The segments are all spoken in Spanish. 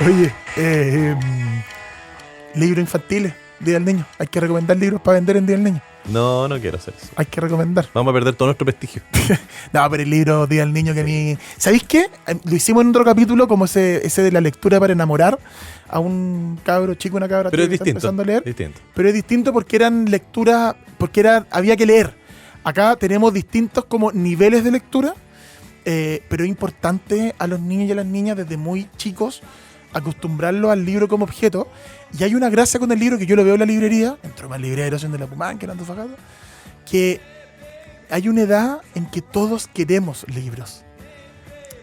Oye, libros infantiles, Día del Niño. Hay que recomendar libros para vender en Día del Niño. No quiero hacer eso. Hay que recomendar. Vamos a perder todo nuestro prestigio. No, pero el libro Día del Niño que a mí... ¿Sabéis qué? Lo hicimos en otro capítulo, como ese de la lectura para enamorar a un cabro chico, una cabra Pero es chica que está distinto. empezando a leer. Distinto. Pero es distinto porque eran lecturas, había que leer. Acá tenemos distintos como niveles de lectura, pero es importante a los niños y a las niñas desde muy chicos acostumbrarlos al libro como objeto. Y hay una gracia con el libro que yo lo veo en la librería, dentro de una librería de Erosión de la Pumán, que era Antofagasta, que hay una edad en que todos queremos libros.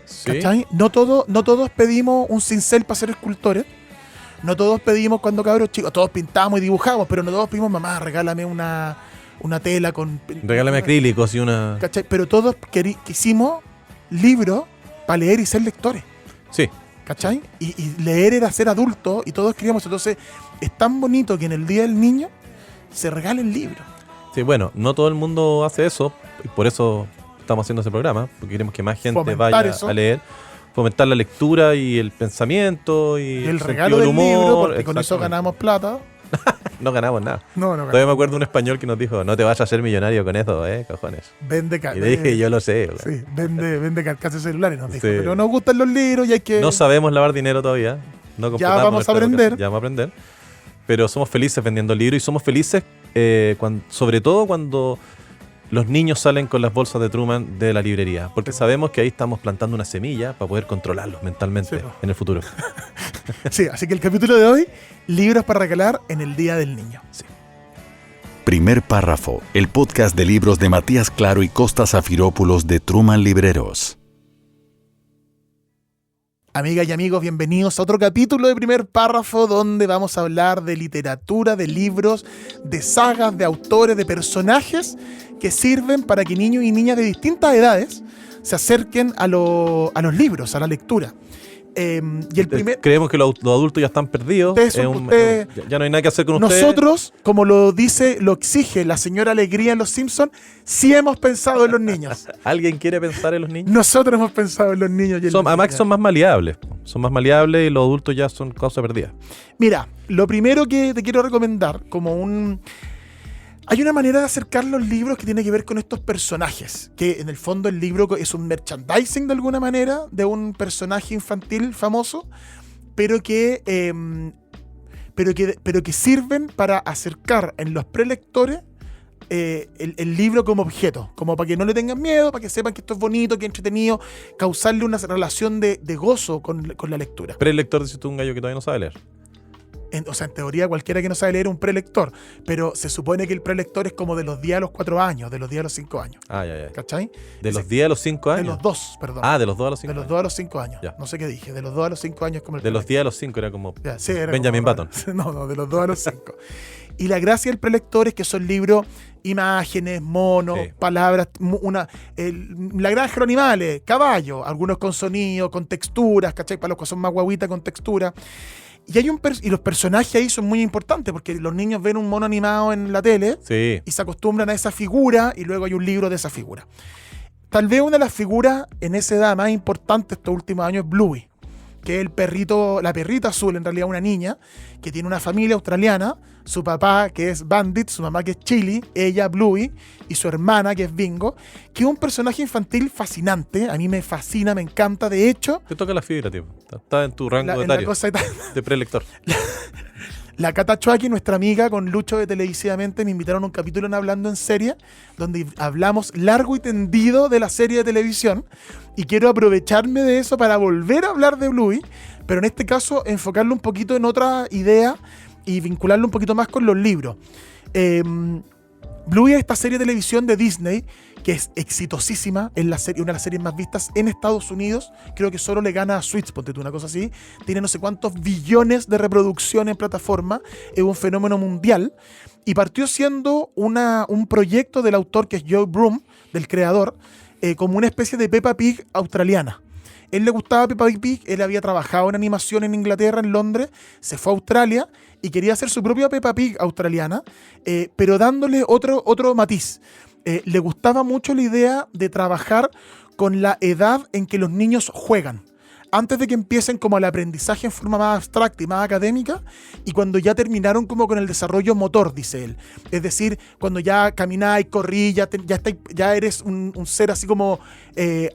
Sí. ¿Cachai? No todos pedimos un cincel para ser escultores. No todos pedimos cuando cabros chicos, todos pintamos y dibujamos, pero no todos pedimos, mamá, regálame una tela con... Regálame acrílicos y una... ¿Cachai? Pero todos quisimos libros para leer y ser lectores. Sí. ¿Cachai? Y leer era ser adulto y todos queríamos. Entonces, es tan bonito que en el Día del Niño se regalen libros. Sí, bueno, no todo el mundo hace eso, y por eso estamos haciendo ese programa, porque queremos que más gente Fomentar vaya eso. a leer, fomentar la lectura y el pensamiento y El sentido regalo del del humor. libro, porque con eso Exactamente. ganamos plata. No ganamos nada. No Todavía me acuerdo de un español que nos dijo, no te vayas a ser millonario con eso, cojones. Vende Y le dije, yo lo sé. güey. Sí, vende carcasas celulares, nos dijo. Sí. Pero nos gustan los libros y hay que... No sabemos lavar dinero todavía. No completamos vamos a nuestra aprender. vocación, ya vamos a aprender. Pero somos felices vendiendo libros y somos felices sobre todo cuando los niños salen con las bolsas de Truman de la librería. Porque sabemos que ahí estamos plantando una semilla para poder controlarlos mentalmente Sí, en el futuro. Sí, así que el capítulo de hoy, libros para regalar en el Día del Niño. Sí. Primer Párrafo, el podcast de libros de Matías Claro y Costa Zafirópulos de Truman Libreros. Amigas y amigos, bienvenidos a otro capítulo de Primer Párrafo, donde vamos a hablar de literatura, de libros, de sagas, de autores, de personajes que sirven para que niños y niñas de distintas edades se acerquen a los libros, a la lectura. Y el primer... Creemos que los adultos ya están perdidos. Ya no hay nada que hacer con ustedes. Nosotros, como lo exige la señora Alegría en Los Simpsons, sí hemos pensado en los niños. ¿Alguien quiere pensar en los niños? Nosotros hemos pensado en los niños y en las Además que niñas. son más maleables. Son más maleables y los adultos ya son causa perdida. Mira, lo primero que te quiero recomendar, hay una manera de acercar los libros que tiene que ver con estos personajes, que en el fondo el libro es un merchandising de alguna manera de un personaje infantil famoso, pero que sirven para acercar en los prelectores el libro como objeto, como para que no le tengan miedo, para que sepan que esto es bonito, que es entretenido, causarle una relación de gozo con la lectura. Prelector, dices tú, un gallo que todavía no sabe leer. En teoría cualquiera que no sabe leer es un prelector, pero se supone que el prelector es como de los 10 a los 4 años, de los 10 a los 5 años. Ah, ya. ¿Cachai? ¿De los 10 a los 5 años? De los 2, perdón. Ah, de los 2 a los 5 De los años. 2 a los 5 años. Ya. No sé qué dije. De los 2 a los 5 años como el De los prelector. 10 a los 5 era como Ya, sí, era Benjamin como- Button. No, de los 2 a los 5. Y la gracia del prelector es que son libros, imágenes, monos, Sí. palabras, la granja de los animales, caballos, algunos con sonido, con texturas, ¿cachai? Para los que son más guaguitas, con textura. Y y los personajes ahí son muy importantes porque los niños ven un mono animado en la tele Sí. y se acostumbran a esa figura y luego hay un libro de esa figura. Tal vez una de las figuras en esa edad más importantes estos últimos años es Bluey, que es la perrita azul, en realidad una niña, que tiene una familia australiana, su papá que es Bandit, su mamá que es Chili, ella Bluey, y su hermana que es Bingo, que es un personaje infantil fascinante, a mí me fascina, me encanta, de hecho, Te toca la fibra, tío. Está en tu rango en la etario cosa de prelector. La Cata Chuaki, nuestra amiga con Lucho de Televisivamente, me invitaron a un capítulo en Hablando en Serie, donde hablamos largo y tendido de la serie de televisión, y quiero aprovecharme de eso para volver a hablar de Bluey, pero en este caso enfocarlo un poquito en otra idea y vincularlo un poquito más con los libros. Bluey es esta serie de televisión de Disney que es exitosísima, es una de las series más vistas en Estados Unidos, creo que solo le gana a Suits, ponte tú, una cosa así, tiene no sé cuántos billones de reproducción en plataforma, es un fenómeno mundial, y partió siendo un proyecto del autor que es Joe Broom, del creador, como una especie de Peppa Pig australiana. Él le gustaba Peppa Pig, él había trabajado en animación en Inglaterra, en Londres, se fue a Australia y quería hacer su propia Peppa Pig australiana, pero dándole otro matiz. Le gustaba mucho la idea de trabajar con la edad en que los niños juegan. antes de que empiecen como el aprendizaje en forma más abstracta y más académica, y cuando ya terminaron como con el desarrollo motor, dice él. Es decir, cuando ya camináis, corrí, ya eres un ser así como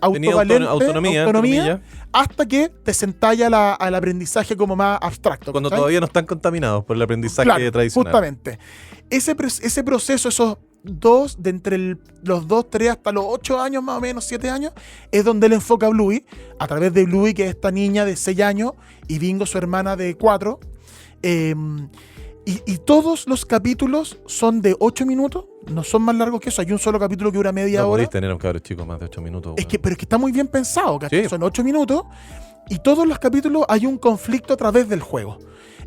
autovalente, autonomía, hasta que te sentáis al aprendizaje como más abstracto. Cuando ¿cachai? todavía no están contaminados por el aprendizaje Claro, tradicional. justamente. Ese proceso, esos de entre los 2, 3 hasta los 8 años más o menos, 7 años, es donde él enfoca a Bluey, a través de Bluey, que es esta niña de 6 años, y Bingo, su hermana de 4. Y todos los capítulos son de 8 minutos, no son más largos que eso. Hay un solo capítulo que dura media No hora. podéis tener un cabro chico más de 8 minutos. Pero es que está muy bien pensado, ¿cachai? Sí. Son 8 minutos, y todos los capítulos hay un conflicto a través del juego.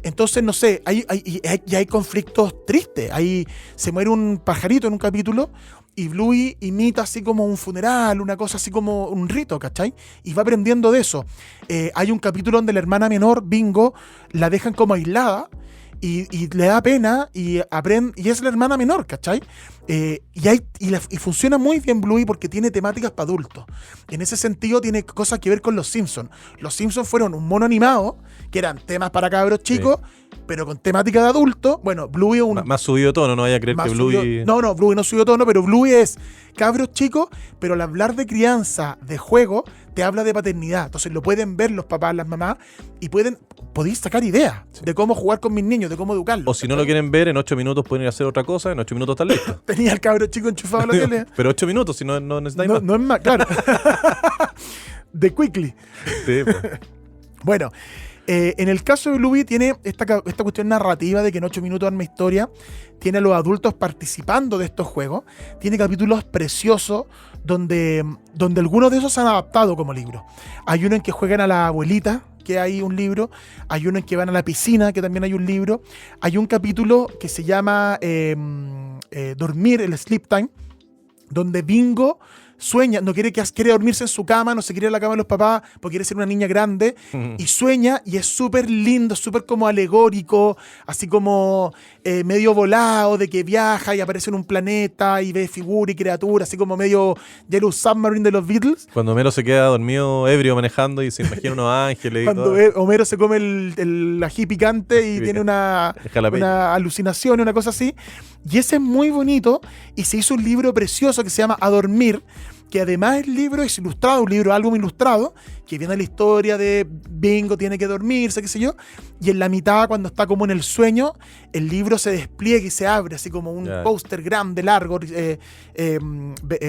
Entonces, no sé, hay conflictos tristes. Ahí se muere un pajarito en un capítulo y Bluey imita así como un funeral, una cosa así como un rito, ¿cachai? Y va aprendiendo de eso. Hay un capítulo donde la hermana menor, Bingo, la dejan como aislada y le da pena y aprende, y es la hermana menor, ¿cachai? Y funciona muy bien Bluey porque tiene temáticas para adultos. En ese sentido tiene cosas que ver con los Simpsons. Los Simpsons fueron un mono animado, que eran temas para cabros chicos, pero con temática de adultos. Bueno, Bluey es un... Más subido tono, no vaya a creer que Bluey... No, Bluey no subió tono, pero Bluey es cabros chicos, pero al hablar de crianza, de juego, te habla de paternidad. Entonces lo pueden ver los papás, las mamás, y podéis sacar ideas de cómo jugar con mis niños, de cómo educarlos. O si no lo quieren ver, en 8 minutos pueden ir a hacer otra cosa, en 8 minutos están listos. Tenía el cabro chico enchufado a la tele. Pero 8 minutos, si no necesitáis más. No es más, claro. De Quickly. Sí, pues. Bueno, en el caso de Bluey tiene esta cuestión narrativa de que en 8 minutos arma historia, tiene a los adultos participando de estos juegos, tiene capítulos preciosos donde algunos de esos se han adaptado como libros. Hay uno en que juegan a la abuelita, que hay un libro, hay uno en que van a la piscina, que también hay un libro, hay un capítulo que se llama Dormir, el Sleep Time, donde Bingo sueña, quiere dormirse en su cama, no se quiere ir a la cama de los papás porque quiere ser una niña grande, y sueña, y es súper lindo, súper como alegórico, así como medio volado, de que viaja y aparece en un planeta y ve figuras y criaturas, así como medio Yellow Submarine de los Beatles. Cuando Homero se queda dormido, ebrio, manejando y se imagina unos ángeles y Cuando todo. Homero se come el ají picante y tiene una alucinación, una cosa así. Y ese es muy bonito, y se hizo un libro precioso que se llama A Dormir, que además el libro es ilustrado, álbum ilustrado, que viene la historia de Bingo tiene que dormirse, qué sé yo, y en la mitad, cuando está como en el sueño, el libro se despliega y se abre, así como un póster grande, largo,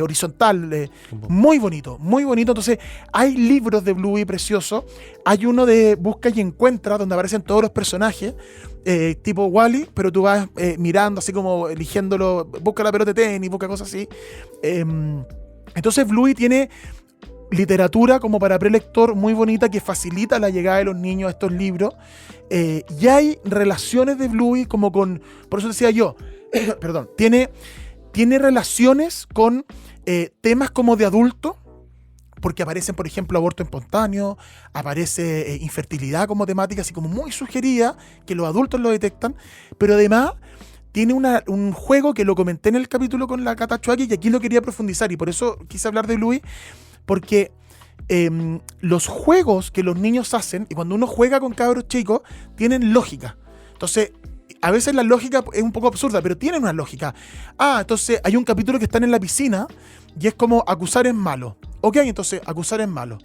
horizontal, muy bonito, muy bonito. Entonces, hay libros de Bluey preciosos, hay uno de Busca y Encuentra, donde aparecen todos los personajes, tipo Wall-E, pero tú vas mirando, así como eligiéndolo, busca la pelota de tenis, busca cosas así. Entonces Bluey tiene literatura como para prelector muy bonita que facilita la llegada de los niños a estos libros. Y hay relaciones de Bluey como con... Por eso decía yo, perdón, tiene relaciones con temas como de adulto, porque aparecen, por ejemplo, aborto espontáneo, aparece infertilidad como temática, así como muy sugerida, que los adultos lo detectan, pero además... Tiene un juego que lo comenté en el capítulo con la Cata Chuaki, y aquí lo quería profundizar, y por eso quise hablar de Bluey, porque los juegos que los niños hacen, y cuando uno juega con cabros chicos, tienen lógica. Entonces, a veces la lógica es un poco absurda, pero tienen una lógica. Entonces hay un capítulo que están en la piscina, y es como acusar es malo. Ok, entonces acusar es malo.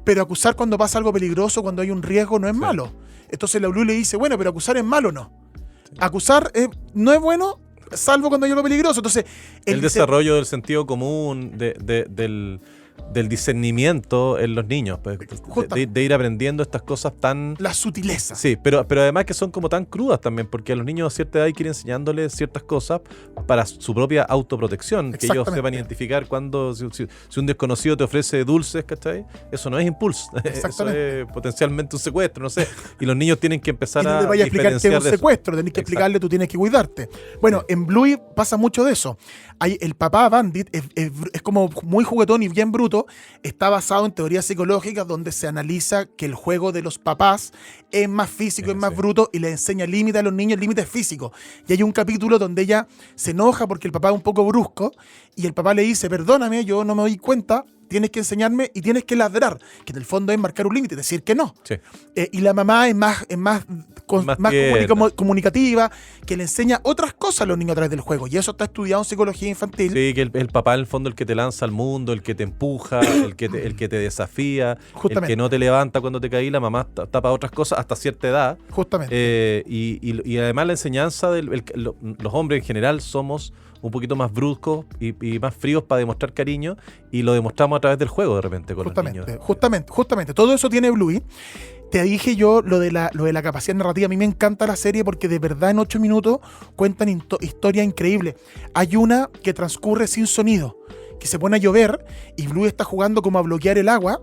Pero acusar cuando pasa algo peligroso, cuando hay un riesgo, no es malo. Entonces la Bluey le dice, bueno, pero acusar es malo, no. Acusar no es bueno, salvo cuando hay algo peligroso. Entonces, el desarrollo del sentido común, del discernimiento en los niños, pues, de ir aprendiendo estas cosas tan... La sutileza. Sí, pero además que son como tan crudas también, porque a los niños a cierta edad hay que ir enseñándoles ciertas cosas para su propia autoprotección, que ellos sepan identificar cuando si un desconocido te ofrece dulces, ¿cachai? Eso no es impulso, eso es potencialmente un secuestro, no sé. Y los niños tienen que empezar a... Y no te vayas a explicar que es un secuestro, tenés que explicarle, tú tienes que cuidarte. Bueno, en Bluey pasa mucho de eso. El papá Bandit es como muy juguetón y bien bruto. Está basado en teorías psicológicas donde se analiza que el juego de los papás es más físico, es más bruto, y le enseña límites a los niños, límites físicos. Y hay un capítulo donde ella se enoja porque el papá es un poco brusco, y el papá le dice, perdóname, yo no me doy cuenta, tienes que enseñarme y tienes que ladrar, que en el fondo es marcar un límite, decir que no. Sí. Y la mamá es más tierna. comunicativa, que le enseña otras cosas a los niños a través del juego. Y eso está estudiado en psicología infantil. Sí, que el papá en el fondo el que te lanza al mundo, el que te empuja, el que te desafía, Justamente. el que no te levanta cuando te caí, la mamá está para otras cosas hasta cierta edad. Justamente. Y además la enseñanza los hombres en general somos un poquito más bruscos y más fríos para demostrar cariño, y lo demostramos a través del juego de repente con los niños. Justamente. Todo eso tiene Bluey. Te dije yo lo de la capacidad narrativa. A mí me encanta la serie porque de verdad en 8 minutos cuentan historias increíbles. Hay una que transcurre sin sonido, que se pone a llover y Bluey está jugando como a bloquear el agua,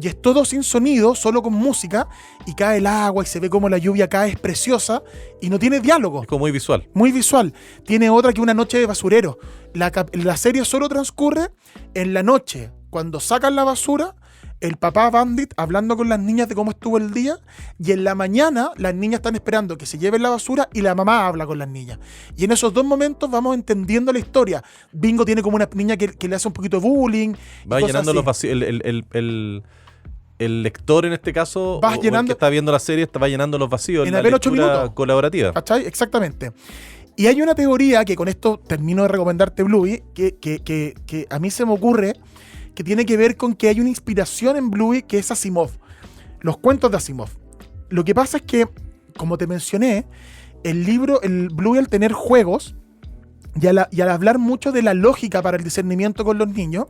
y es todo sin sonido, solo con música, y cae el agua y se ve como la lluvia cae, es preciosa y no tiene diálogo. Es como muy visual. Muy visual. Tiene otra que Una noche de basurero. La serie solo transcurre en la noche, cuando sacan la basura, el papá Bandit hablando con las niñas de cómo estuvo el día, y en la mañana las niñas están esperando que se lleven la basura y la mamá habla con las niñas. Y en esos 2 momentos vamos entendiendo la historia. Bingo tiene como una niña que le hace un poquito de bullying. Va llenando los vacíos. El lector en este caso, o el que está viendo la serie, va llenando los vacíos en la apenas 8 lectura minutos. Colaborativa. ¿Cachai? Exactamente. Y hay una teoría que con esto termino de recomendarte, Bluey, que a mí se me ocurre, que tiene que ver con que hay una inspiración en Bluey que es Asimov. Los cuentos de Asimov. Lo que pasa es que, como te mencioné, el Bluey, al tener juegos y al hablar mucho de la lógica para el discernimiento con los niños,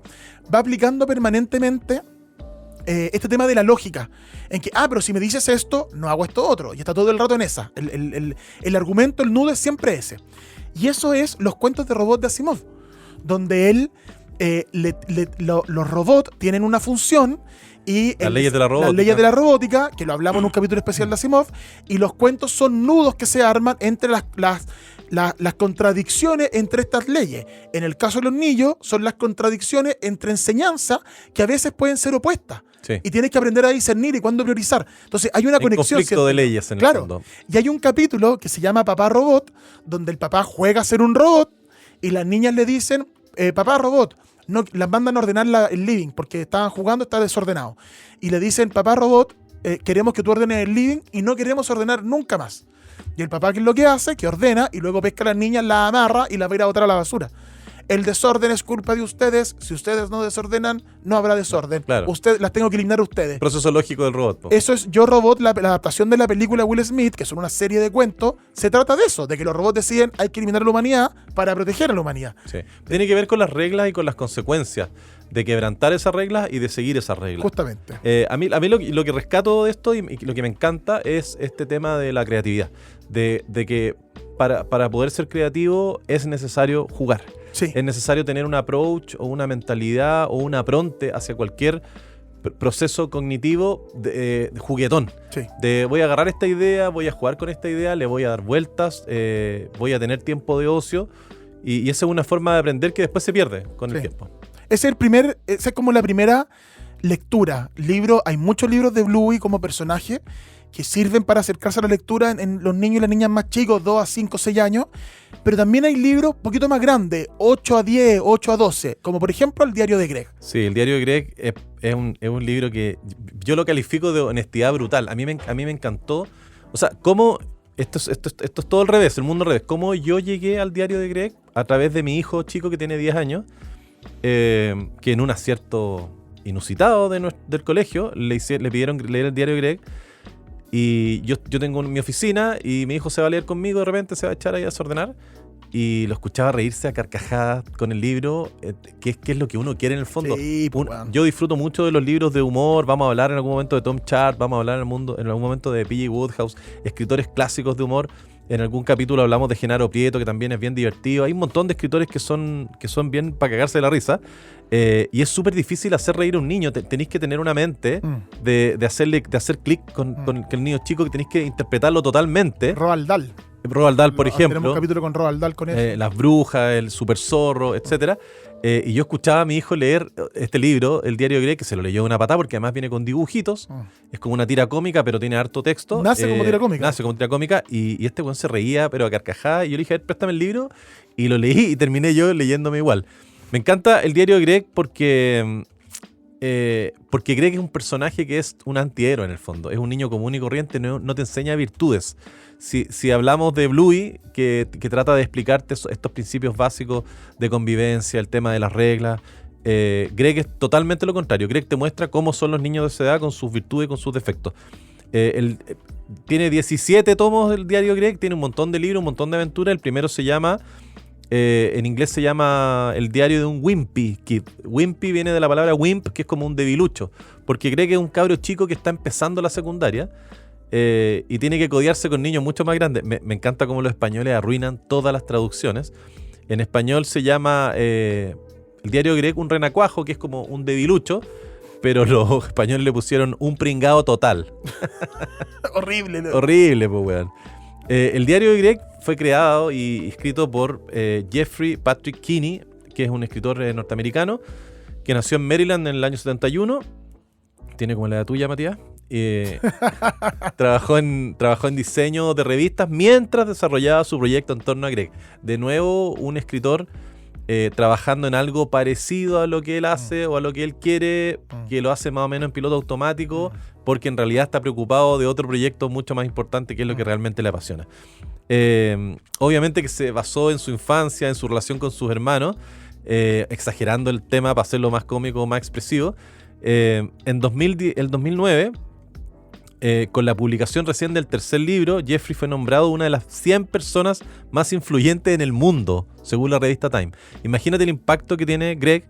va aplicando permanentemente este tema de la lógica, en que, pero si me dices esto, no hago esto otro, y está todo el rato en esa. El argumento, el nudo es siempre ese. Y eso es los cuentos de robots de Asimov, donde él, los robots tienen una función, y las leyes de la robótica. Las leyes de la robótica, que lo hablamos en un capítulo especial de Asimov, y los cuentos son nudos que se arman entre las contradicciones entre estas leyes. En el caso de los niños, son las contradicciones entre enseñanza que a veces pueden ser opuestas. Sí. Y tienes que aprender a discernir y cuándo priorizar. Entonces hay una conexión. Conflicto de leyes en el fondo. Y hay un capítulo que se llama Papá Robot, donde el papá juega a ser un robot y las niñas le dicen, papá Robot, no, las mandan a ordenar el living porque estaban jugando, está desordenado. Y le dicen, papá Robot, queremos que tú ordenes el living y no queremos ordenar nunca más. Y el papá, ¿qué es lo que hace? Que ordena y luego pesca a las niñas, las amarra y las va a ir a botar a la basura. El desorden es culpa de ustedes. Si ustedes no desordenan, no habrá desorden. Claro. Las tengo que eliminar a ustedes. Proceso lógico del robot. Eso es Yo Robot, la adaptación de la película Will Smith, que son una serie de cuentos. Se trata de eso, de que los robots deciden hay que eliminar a la humanidad para proteger a la humanidad. Sí. Tiene que ver con las reglas y con las consecuencias de quebrantar esas reglas y de seguir esas reglas. Justamente. A mí lo que rescato de esto y lo que me encanta es este tema de la creatividad. De que para poder ser creativo es necesario jugar. Sí. Es necesario tener un approach o una mentalidad o un apronte hacia cualquier proceso cognitivo de juguetón. Sí. De voy a agarrar esta idea, voy a jugar con esta idea, le voy a dar vueltas, voy a tener tiempo de ocio, y esa es una forma de aprender que después se pierde con el tiempo. Esa es como la primera lectura. Hay muchos libros de Bluey como personaje que sirven para acercarse a la lectura en los niños y las niñas más chicos, 2 a 5, 6 años, pero también hay libros un poquito más grandes, 8 a 10, 8 a 12, como por ejemplo El diario de Greg. Sí, El diario de Greg es un libro que yo lo califico de honestidad brutal. A mí me encantó. O sea, cómo esto es todo al revés, el mundo al revés. Cómo yo llegué al diario de Greg a través de mi hijo chico que tiene 10 años, que en un acierto inusitado del colegio le pidieron leer El diario de Greg. Y yo tengo mi oficina y mi hijo se va a leer conmigo, de repente se va a echar ahí a desordenar, y lo escuchaba reírse a carcajadas con el libro, que es lo que uno quiere en el fondo. Sí, Yo disfruto mucho de los libros de humor. Vamos a hablar en algún momento de Tom Sharp, vamos a hablar en algún momento de P.J. Wodehouse, escritores clásicos de humor. En algún capítulo hablamos de Genaro Prieto, que también es bien divertido. Hay un montón de escritores que son bien para cagarse de la risa. Y es súper difícil hacer reír a un niño. Tenéis que tener una mente de hacer clic con el niño chico, que tenéis que interpretarlo totalmente. Roald Dahl, por ejemplo. Tenemos un capítulo con Roald Dahl con él. Las brujas, el super zorro, etcétera. Y yo escuchaba a mi hijo leer este libro, El diario de Greg, que se lo leyó de una patada porque además viene con dibujitos. Es como una tira cómica, pero tiene harto texto. Nace como tira cómica. Y este weón se reía, pero a carcajadas. Y yo le dije, a ver, préstame el libro. Y lo leí y terminé yo leyéndome igual. Me encanta El diario de Greg porque porque cree que es un personaje que es un antihéroe en el fondo. Es un niño común y corriente, no te enseña virtudes. Si hablamos de Bluey, que trata de explicarte estos principios básicos de convivencia, el tema de las reglas, Greg es totalmente lo contrario. Greg te muestra cómo son los niños de esa edad con sus virtudes y con sus defectos. Tiene 17 tomos del diario Greg, tiene un montón de libros, un montón de aventuras. El primero se llama, en inglés se llama El diario de un Wimpy Kid. Wimpy viene de la palabra wimp, que es como un debilucho, porque Greg es un cabro chico que está empezando la secundaria y tiene que codearse con niños mucho más grandes. Me encanta cómo los españoles arruinan todas las traducciones. En español se llama El diario Greg un renacuajo, que es como un debilucho, pero los españoles le pusieron un pringao total. Horrible, ¿no? Horrible, pues, weón. El diario de Greg fue creado y escrito por Jeffrey Patrick Kinney, que es un escritor norteamericano, que nació en Maryland en el año 71. Tiene como la edad tuya, Matías. Trabajó en diseño de revistas mientras desarrollaba su proyecto en torno a Greg. De nuevo, un escritor trabajando en algo parecido a lo que él hace o a lo que él quiere, que lo hace más o menos en piloto automático, porque en realidad está preocupado de otro proyecto mucho más importante, que es lo que realmente le apasiona. Obviamente que se basó en su infancia, en su relación con sus hermanos, exagerando el tema para hacerlo más cómico, más expresivo. El 2009, con la publicación recién del tercer libro, Jeffrey fue nombrado una de las 100 personas más influyentes en el mundo, según la revista Time. Imagínate el impacto que tiene Greg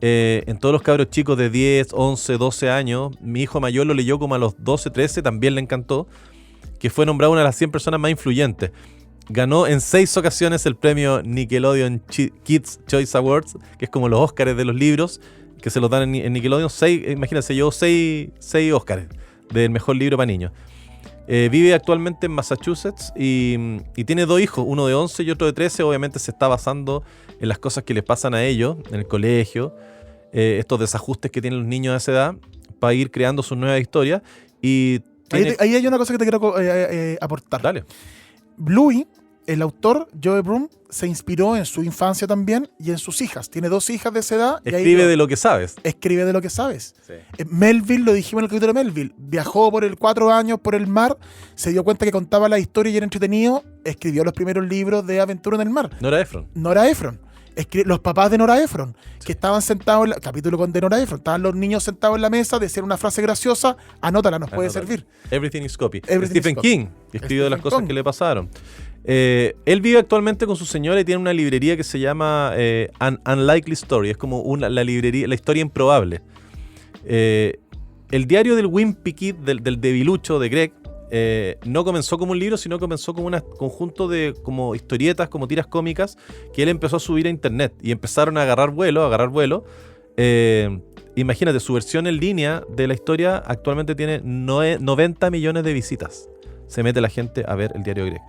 en todos los cabros chicos de 10, 11, 12 años. Mi hijo mayor lo leyó como a los 12, 13, también le encantó, que fue nombrado una de las 100 personas más influyentes. Ganó en 6 ocasiones el premio Nickelodeon Kids Choice Awards, que es como los Óscares de los libros, que se los dan en Nickelodeon. 6, imagínense, llevó 6 Óscares del mejor libro para niños. Vive actualmente en Massachusetts y tiene 2 hijos, uno de 11 y otro de 13. Obviamente se está basando en las cosas que les pasan a ellos en el colegio, estos desajustes que tienen los niños a esa edad, para ir creando sus nuevas historias. Y ahí hay una cosa que te quiero aportar. Dale. Bluey, el autor, Joe Brum, se inspiró en su infancia también y en sus hijas. Tiene 2 hijas de esa edad. Escribe de lo que sabes. Escribe de lo que sabes. Sí. Melville, lo dijimos en el capítulo de Melville, viajó por 4 años por el mar, se dio cuenta que contaba la historia y era entretenido, escribió los primeros libros de aventura en el mar. Nora Ephron. Los papás de Nora Ephron, que estaban sentados en el capítulo de Nora Ephron, estaban los niños sentados en la mesa, decían una frase graciosa, anótala, nos puede servir. Everything is copy. Everything Stephen is copy. King, que escribió de las cosas que le pasaron. Él vive actualmente con su señora y tiene una librería que se llama An Unlikely Story. Es como la historia improbable. El diario del Wimpy Kid, del debilucho de Greg, no comenzó como un libro, sino comenzó como un conjunto de como historietas, como tiras cómicas, que él empezó a subir a internet y empezaron a agarrar vuelo. Imagínate, su versión en línea de la historia actualmente tiene 90 millones de visitas. Se mete la gente a ver el diario de Greg.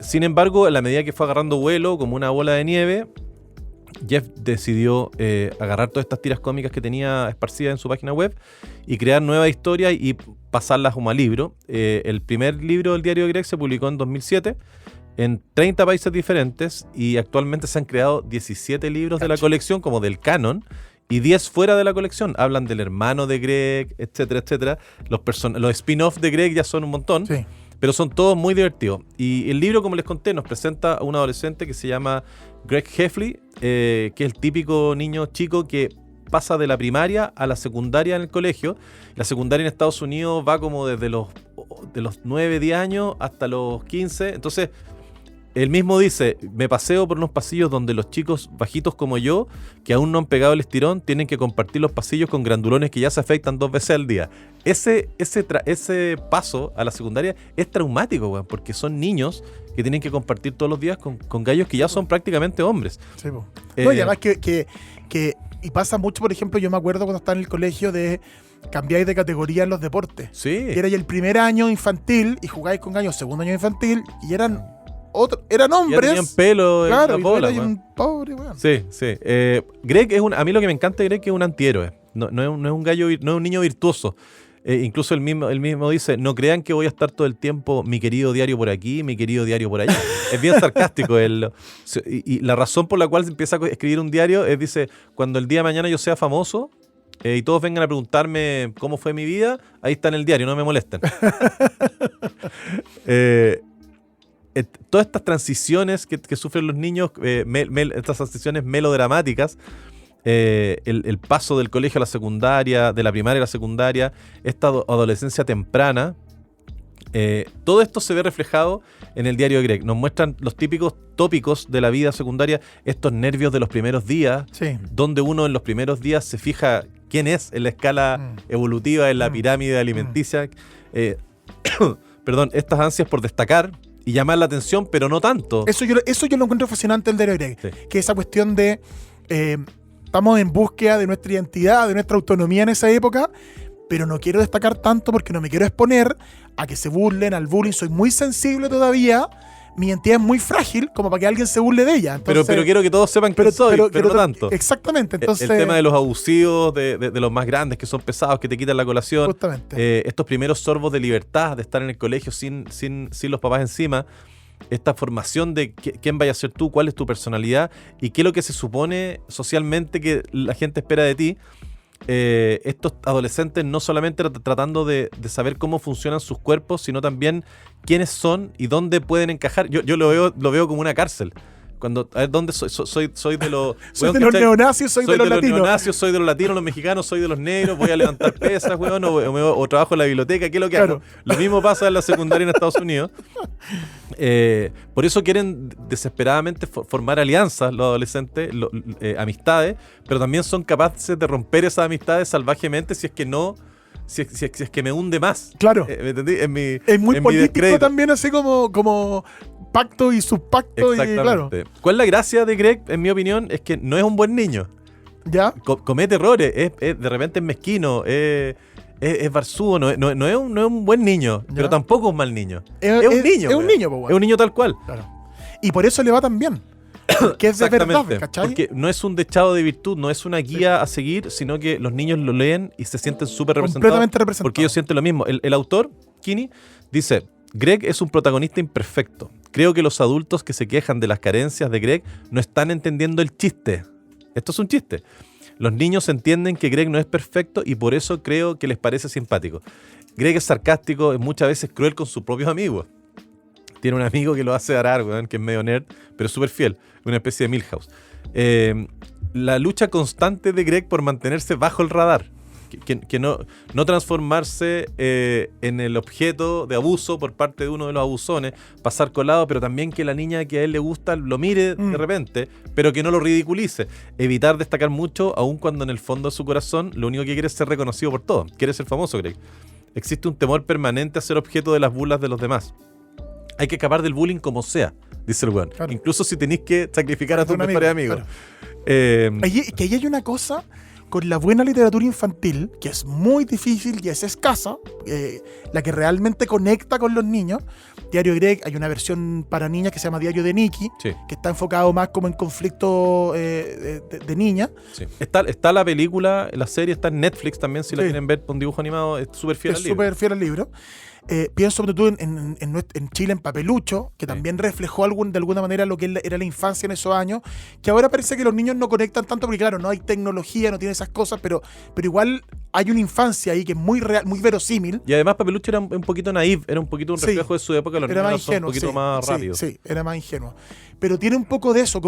Sin embargo, a la medida que fue agarrando vuelo como una bola de nieve, Jeff decidió agarrar todas estas tiras cómicas que tenía esparcidas en su página web y crear nuevas historias y pasarlas como a libro. El primer libro del diario de Greg se publicó en 2007 en 30 países diferentes y actualmente se han creado 17 libros de la colección, como del canon, y 10 fuera de la colección. Hablan del hermano de Greg, etcétera, etcétera. Los spin-off de Greg ya son un montón. Sí. Pero son todos muy divertidos. Y el libro, como les conté, nos presenta a un adolescente que se llama Greg Heffley, que es el típico niño chico que pasa de la primaria a la secundaria en el colegio. La secundaria en Estados Unidos va como desde los 9, 10 años hasta los 15. Entonces, él mismo dice, me paseo por unos pasillos donde los chicos bajitos como yo, que aún no han pegado el estirón, tienen que compartir los pasillos con grandulones que ya se afectan 2 veces al día. Ese paso a la secundaria es traumático, weón, porque son niños que tienen que compartir todos los días con gallos que ya son prácticamente hombres. Sí, no, y además y pasa mucho, por ejemplo, yo me acuerdo cuando estaba en el colegio de cambiáis de categoría en los deportes. Sí. Y era ya el primer año infantil y jugáis con gallos segundo año infantil y eran hombres. Ya tenían pelo en claro, la bola, y un pobre, weón. Sí. Greg a mí lo que me encanta de Greg es que es un antihéroe. No es un gallo, no es un niño virtuoso. Incluso él mismo dice, no crean que voy a estar todo el tiempo mi querido diario por aquí, mi querido diario por allá. Es bien sarcástico él. Y la razón por la cual empieza a escribir un diario es, dice, cuando el día de mañana yo sea famoso, y todos vengan a preguntarme cómo fue mi vida, ahí está en el diario, no me molesten. Todas estas transiciones que sufren los niños, estas transiciones melodramáticas, el paso del colegio a la secundaria, de la primaria a la secundaria, esta adolescencia temprana, todo esto se ve reflejado en el diario de Greg. Nos muestran los típicos tópicos de la vida secundaria, estos nervios de los primeros días, Sí. donde uno en los primeros días se fija quién es en la escala evolutiva, en la pirámide alimenticia. Perdón, estas ansias por destacar y llamar la atención, pero no tanto. Eso yo lo encuentro fascinante el diario de Greg. Sí. Que esa cuestión de estamos en búsqueda de nuestra identidad, de nuestra autonomía en esa época, pero no quiero destacar tanto porque no me quiero exponer a que se burlen, al bullying. Soy muy sensible todavía. Mi identidad es muy frágil como para que alguien se burle de ella. Entonces, pero quiero que todos sepan quién soy, pero no tanto. Exactamente. Entonces, El tema de los abusivos, de los más grandes, que son pesados, que te quitan la colación. Justamente. Estos primeros sorbos de libertad, de estar en el colegio sin los papás encima. Esta formación de quién vaya a ser tú, cuál es tu personalidad y qué es lo que se supone socialmente que la gente espera de ti. Estos adolescentes no solamente tratando de saber cómo funcionan sus cuerpos, sino también quiénes son y dónde pueden encajar. Yo lo veo como una cárcel. Cuando, a ver, ¿dónde soy? Soy de los... soy de los neonazios, soy de los latinos. Neonazios, soy de los latinos, los mexicanos, soy de los negros, voy a levantar pesas, weón, o trabajo en la biblioteca, ¿qué es lo que hago? Lo mismo pasa en la secundaria en Estados Unidos. Por eso quieren desesperadamente formar alianzas los adolescentes, amistades, pero también son capaces de romper esas amistades salvajemente si es que no... Si es que me hunde más. Claro. ¿Me entendí? Es muy político descrédito. también, así como pacto y subpacto. Exactamente. Y claro. ¿Cuál es la gracia de Greg, en mi opinión? Es que no es un buen niño. ¿Ya? Comete errores, de repente es mezquino, es barzudo, no es un buen niño, ¿Ya? pero tampoco es un mal niño. Es un niño. Es un niño, pues, Es un niño tal cual. Claro. Y por eso le va tan bien. Que es de verdad, ¿cachai? Porque no es un dechado de virtud, no es una guía a seguir, sino que los niños lo leen y se sienten súper representados. Completamente representados. Porque ellos sienten lo mismo. El autor, Kinney, dice: Greg es un protagonista imperfecto. Creo que los adultos que se quejan de las carencias de Greg no están entendiendo el chiste. Esto es un chiste. Los niños entienden que Greg no es perfecto y por eso creo que les parece simpático. Greg es sarcástico, es muchas veces cruel con sus propios amigos. Tiene un amigo que lo hace arar, weón, que es medio nerd, pero súper fiel. Una especie de Milhouse. La lucha constante de Greg por mantenerse bajo el radar. Que no transformarse en el objeto de abuso por parte de uno de los abusones, pasar colado, pero también que la niña que a él le gusta lo mire de repente, pero que no lo ridiculice. Evitar destacar mucho, aun cuando en el fondo de su corazón lo único que quiere es ser reconocido por todos. Quiere ser famoso, Greg. Existe un temor permanente a ser objeto de las burlas de los demás. Hay que escapar del bullying como sea, dice el weón. Claro. Incluso si tenés que sacrificar a tus mejores amigos. Claro. Que ahí hay una cosa con la buena literatura infantil, que es muy difícil y es escasa, la que realmente conecta con los niños. Diario de Greg, hay una versión para niñas que se llama Diario de Nikki, Sí. que está enfocado más como en conflicto de niñas. Sí. Está la película, la serie está en Netflix también, si la Sí. quieren ver con dibujo animado, es súper fiel Es al libro. súper fiel al libro. Pienso sobre todo en Chile, en Papelucho, que también reflejó de alguna manera lo que era la infancia en esos años, que ahora parece que los niños no conectan tanto porque claro, no hay tecnología, no tiene esas cosas, pero igual hay una infancia ahí que es muy real, muy verosímil. Y además Papelucho era un poquito naive, era un poquito un Sí. reflejo de su época, los Era niños más son un ingenuo, poquito sí, más sí, rápidos. Sí, era más ingenuo. Pero tiene un poco de eso,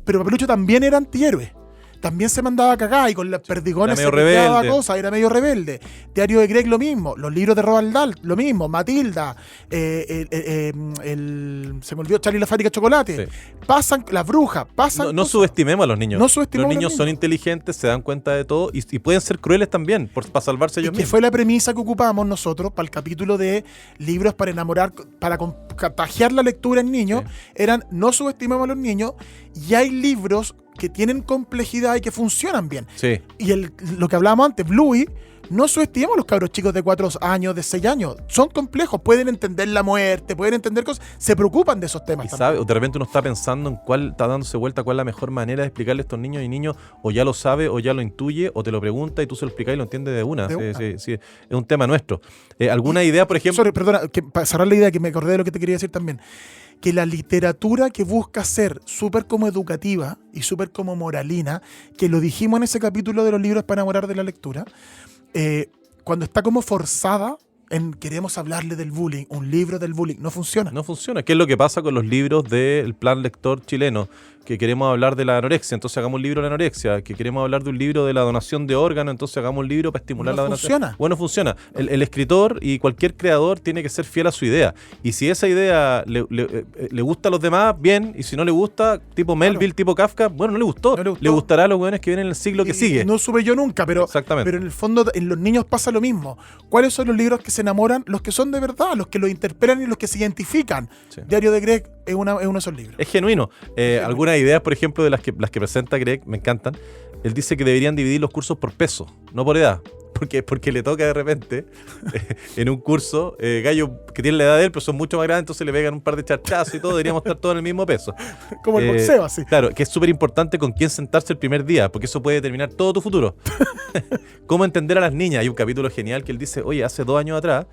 pero Papelucho también era antihéroe. También se mandaba a cagar y con las perdigones Era se medio peleaba rebelde. cosas, era medio rebelde. Diario de Greg lo mismo, los libros de Roald Dahl lo mismo, Matilda, se me olvidó Charlie y la fábrica de chocolate. Sí. Pasan, las brujas, pasan No cosas. subestimemos a los niños. No subestimemos Los a los niños son niños. inteligentes, se dan cuenta de todo y pueden ser crueles también para salvarse Y ellos que mismos. fue la premisa que ocupamos nosotros para el capítulo de libros para enamorar, para contagiar la lectura en niños. Sí. Eran no subestimemos a los niños y hay libros que tienen complejidad y que funcionan bien. Sí. Y lo que hablábamos antes, Bluey, no subestimemos a los cabros chicos de 4 años, de 6 años. Son complejos, pueden entender la muerte, pueden entender cosas, se preocupan de esos temas. Y sabe, de repente uno está pensando en está dándose vuelta cuál es la mejor manera de explicarle a estos niños, y niños o ya lo sabe o ya lo intuye o te lo pregunta y tú se lo explicas y lo entiendes de una. Sí, es un tema nuestro. ¿Alguna idea, por ejemplo? Perdona, para cerrar la idea, que me acordé de lo que te quería decir también, que la literatura que busca ser súper como educativa y súper como moralina, que lo dijimos en ese capítulo de los libros para enamorar de la lectura, cuando está como forzada en queremos hablarle del bullying, un libro del bullying, no funciona. No funciona. ¿Qué es lo que pasa con los libros del plan lector chileno? Que queremos hablar de la anorexia, entonces hagamos un libro de la anorexia. Que queremos hablar de un libro de la donación de órganos, entonces hagamos un libro para estimular la donación. Funciona. Bueno, funciona. El escritor y cualquier creador tiene que ser fiel a su idea. Y si esa idea le gusta a los demás, bien. Y si no le gusta, tipo Melville, tipo Kafka, bueno, no le gustó. Le gustará a los jóvenes que vienen en el siglo que sigue. No supe yo nunca, pero en el fondo en los niños pasa lo mismo. ¿Cuáles son los libros que se enamoran? Los que son de verdad, los que lo interpelan y los que se identifican. Sí. Diario de Greg es uno de esos libros. Es genuino. Algunas ideas, por ejemplo, de las que presenta Greg, me encantan. Él dice que deberían dividir los cursos por peso, no por edad. Porque le toca de repente en un curso gallos que tienen la edad de él, pero son mucho más grandes, entonces le pegan un par de charchazos y todo, deberíamos estar todos en el mismo peso. Como el boxeo, así. Claro, que es súper importante con quién sentarse el primer día, porque eso puede determinar todo tu futuro. Cómo entender a las niñas. Hay un capítulo genial que él dice, oye, hace 2 años atrás,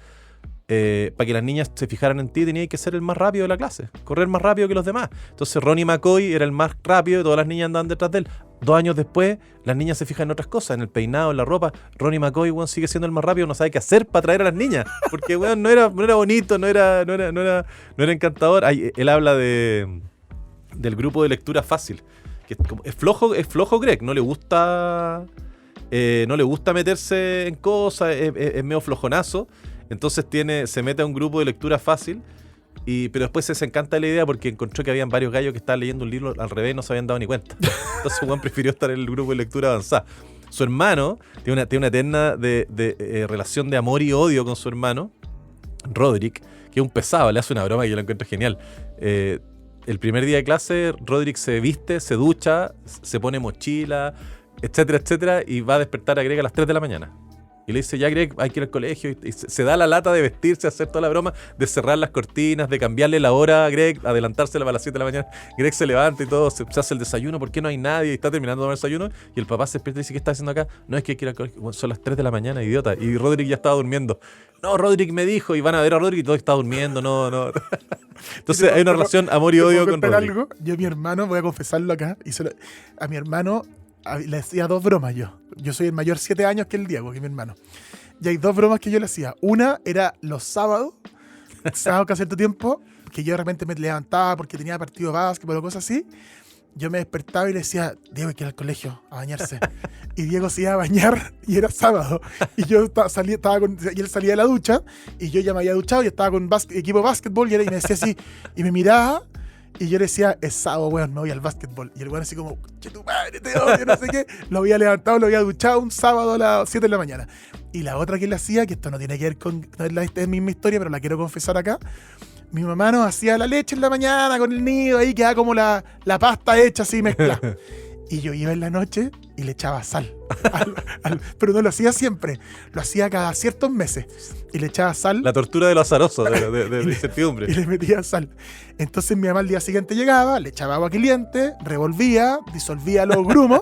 para que las niñas se fijaran en ti, tenías que ser el más rápido de la clase, correr más rápido que los demás. Entonces Ronnie McCoy era el más rápido y todas las niñas andaban detrás de él. 2 años después, las niñas se fijan en otras cosas, en el peinado, en la ropa. Ronnie McCoy, weón, sigue siendo el más rápido, no sabe qué hacer para atraer a las niñas, porque weón, no era bonito, no era encantador. Él habla del grupo de lectura fácil, que es flojo Greg, no le gusta meterse en cosas, es medio flojonazo. Entonces se mete a un grupo de lectura fácil, pero después se encanta la idea porque encontró que habían varios gallos que estaban leyendo un libro al revés y no se habían dado ni cuenta. Entonces Juan prefirió estar en el grupo de lectura avanzada. Su hermano tiene una eterna relación de amor y odio con su hermano, Roderick, que es un pesado, le hace una broma que yo la encuentro genial. El primer día de clase, Roderick se viste, se ducha, se pone mochila, etcétera, etcétera, y va a despertar a Greg a las 3 de la mañana. Y le dice, ya Greg, hay que ir al colegio. Y se da la lata de vestirse, hacer toda la broma, de cerrar las cortinas, de cambiarle la hora a Greg, adelantársela para las 7 de la mañana. Greg se levanta y todo, se hace el desayuno. ¿Por qué no hay nadie? Y está terminando de tomar el desayuno. Y el papá se despierta y dice, ¿qué está haciendo acá? No, es que hay que ir al colegio. Bueno, son las 3 de la mañana, idiota. Y Roderick ya estaba durmiendo. No, Roderick me dijo, y van a ver a Roderick y todo está durmiendo. No. Entonces hay una relación amor y odio con Roderick. Algo? Yo a mi hermano, voy a confesarlo acá, a mi hermano le hacía 2 bromas yo. Yo soy el mayor 7 años que el Diego, que es mi hermano. Y hay 2 bromas que yo le hacía. Una era los sábados que a cierto tiempo, que yo de repente me levantaba porque tenía partido de básquetbol o cosas así. Yo me despertaba y le decía, Diego, hay que ir al colegio a bañarse. Y Diego se iba a bañar y era sábado. Y yo y él salía de la ducha y yo ya me había duchado y estaba con equipo de básquetbol y me decía así, y me miraba. Y yo le decía, es sábado, weón, me voy al básquetbol. Y el weón así como, che tu madre, te odio, no sé qué. Lo había levantado, lo había duchado un sábado a las 7 de la mañana. Y la otra que él hacía, que esto no tiene que ver con, no es la misma historia, pero la quiero confesar acá. Mi mamá nos hacía la leche en la mañana con el nido, ahí quedaba como la pasta hecha así mezclada. Y yo iba en la noche y le echaba sal. Pero no lo hacía siempre, lo hacía cada ciertos meses. Y le echaba sal. La tortura de lo azaroso, de incertidumbre. Y le metía sal. Entonces mi mamá al día siguiente llegaba, le echaba agua caliente, revolvía, disolvía los grumos,